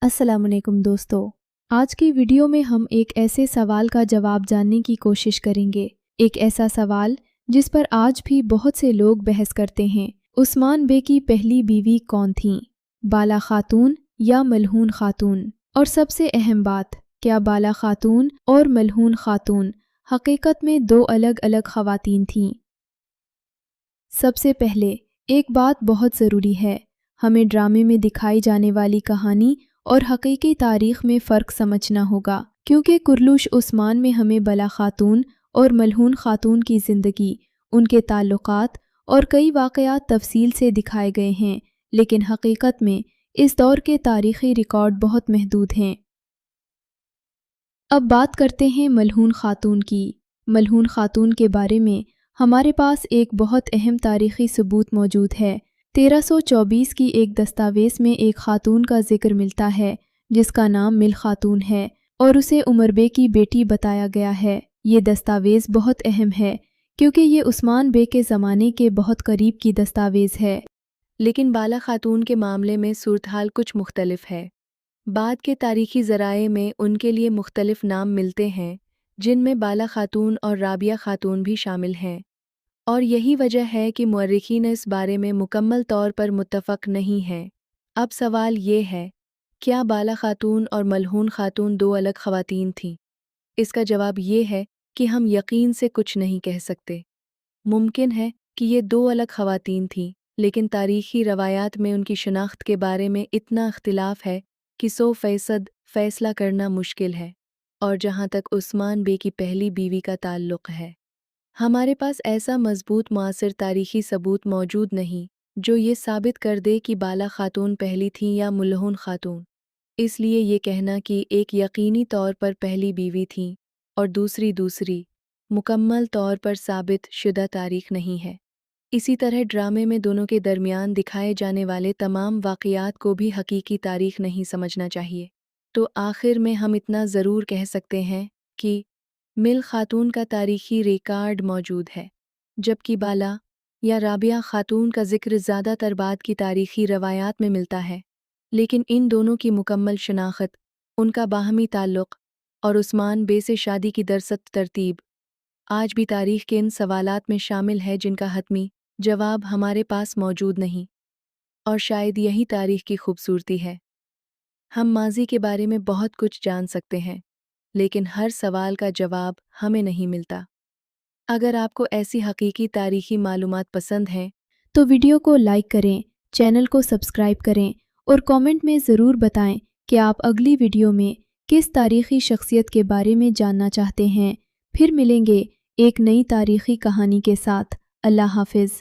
अस्सलाम वालेकुम दोस्तों। आज की वीडियो में हम एक ऐसे सवाल का जवाब जानने की कोशिश करेंगे। एक ऐसा सवाल जिस पर आज भी बहुत से लोग बहस करते हैं। उस्मान बे की पहली बीवी कौन थी? बाला खातून या मलहून खातून? और सबसे अहम बात, क्या बाला खातून और मलहून खातून हकीकत में दो अलग अलग ख़वातीन थीं? सबसे पहले एक बात बहुत ज़रूरी है, हमें ड्रामे में दिखाई जाने वाली कहानी और हकीकी तारीख़ में फ़र्क समझना होगा, क्योंकि कुरलुश उस्मान में हमें बला खातून और मलहून खातून की ज़िंदगी, उनके ताल्लुकात और कई वाक़यात तफसील से दिखाए गए हैं, लेकिन हकीकत में इस दौर के तारीख़ी रिकॉर्ड बहुत महदूद हैं। अब बात करते हैं मलहून खातून की। मलहून खातून के बारे में हमारे पास एक बहुत अहम तारीख़ी सबूत मौजूद है। 1324 की एक दस्तावेज़ में एक खातून का जिक्र मिलता है जिसका नाम मिल खातून है और उसे उमर बे की बेटी बताया गया है। ये दस्तावेज़ बहुत अहम है क्योंकि ये उस्मान बे के ज़माने के बहुत करीब की दस्तावेज़ है। लेकिन बाला खातून के मामले में सूरत हाल कुछ मुख्तलिफ है। बाद के तारीख़ी ज़राए में उनके लिए मुख्तलिफ नाम मिलते हैं, जिनमें बाला खातून और राबिया खातून भी शामिल हैं, और यही वजह है कि मुअर्रिखीन इस बारे में मुकम्मल तौर पर मुत्तफ़क़ नहीं हैं। अब सवाल ये है, क्या बाला खातून और मलहून खातून दो अलग ख़वातीन थीं? इसका जवाब ये है कि हम यकीन से कुछ नहीं कह सकते। मुमकिन है कि ये दो अलग ख़वातीन थीं, लेकिन तारीख़ी रवायात में उनकी शनाख्त के बारे में इतना इख्तिलाफ़ है कि 100% फ़ैसला करना मुश्किल है। और जहाँ तक उस्मान बे की पहली बीवी का ताल्लुक़ है, हमारे पास ऐसा मज़बूत मुआसिर तारीख़ी सबूत मौजूद नहीं जो ये साबित कर दे कि बाला खातून पहली थीं या मलहून खातून। इसलिए ये कहना कि एक यकीनी तौर पर पहली बीवी थीं और दूसरी मुकम्मल तौर पर साबित शुदा तारीख़ नहीं है। इसी तरह ड्रामे में दोनों के दरमियान दिखाए जाने वाले तमाम वाक़यात को भी हकीकी तारीख़ नहीं समझना चाहिए। तो आखिर में हम इतना ज़रूर कह सकते हैं कि मिल खातून का तारीख़ी रिकॉर्ड मौजूद है, जबकि बाला या राबिया खातून का ज़िक्र ज़्यादातर बाद की तारीख़ी रवायात में मिलता है। लेकिन इन दोनों की मुकम्मल शनाख्त, उनका बाहमी ताल्लुक़ और उस्मान बे से शादी की दरसत तरतीब आज भी तारीख़ के इन सवालात में शामिल है जिनका हतमी जवाब हमारे पास मौजूद नहीं। और शायद यही तारीख़ की खूबसूरती है। हम माज़ी के बारे में बहुत कुछ जान सकते हैं, लेकिन हर सवाल का जवाब हमें नहीं मिलता। अगर आपको ऐसी हकीकी तारीख़ी मालूमात पसंद हैं तो वीडियो को लाइक करें, चैनल को सब्सक्राइब करें और कमेंट में ज़रूर बताएं कि आप अगली वीडियो में किस तारीख़ी शख्सियत के बारे में जानना चाहते हैं। फिर मिलेंगे एक नई तारीख़ी कहानी के साथ। अल्लाह हाफ़िज़।